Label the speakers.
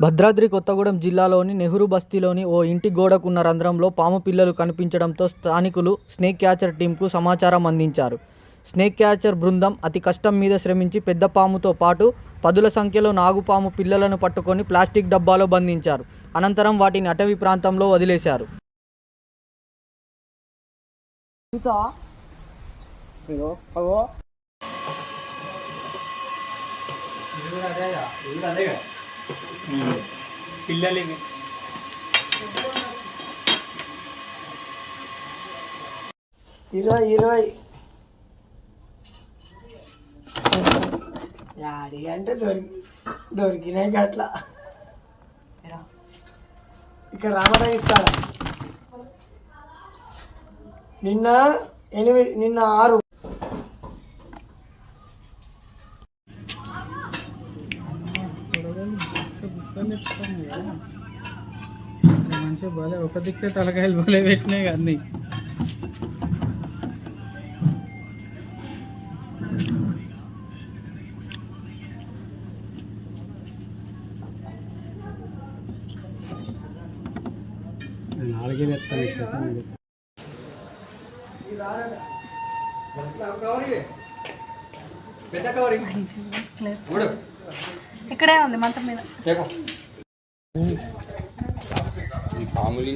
Speaker 1: భద్రాద్రి కొత్తగూడెం జిల్లాలోని నెహ్రూ బస్తీలోని ఓ ఇంటి గోడకున్న రంధ్రంలో పాము పిల్లలు కనిపించడంతో స్థానికులు స్నేక్ క్యాచర్ టీంకు సమాచారం అందించారు. స్నేక్ క్యాచర్ బృందం అతి కష్టం మీద శ్రమించి పెద్ద పాముతో పాటు పదుల సంఖ్యలో నాగుపాము పిల్లలను పట్టుకొని ప్లాస్టిక్ డబ్బాలో బంధించారు. అనంతరం వాటిని అటవీ ప్రాంతంలో వదిలేశారు.
Speaker 2: పిల్లలకి
Speaker 3: 20 యాడి అంటే దొరికినాయి గట్ల ఇక్కడ రామరావు ఇస్తారా నిన్న 6
Speaker 2: మంచిగా బాలే ఒక దిక్కే తలకాయలు బాలే పెట్టినాయి అన్నీ. నాలుగే తెస్తాను
Speaker 4: ఇక్కడే ఉంది మంచం మీద.
Speaker 2: పాములు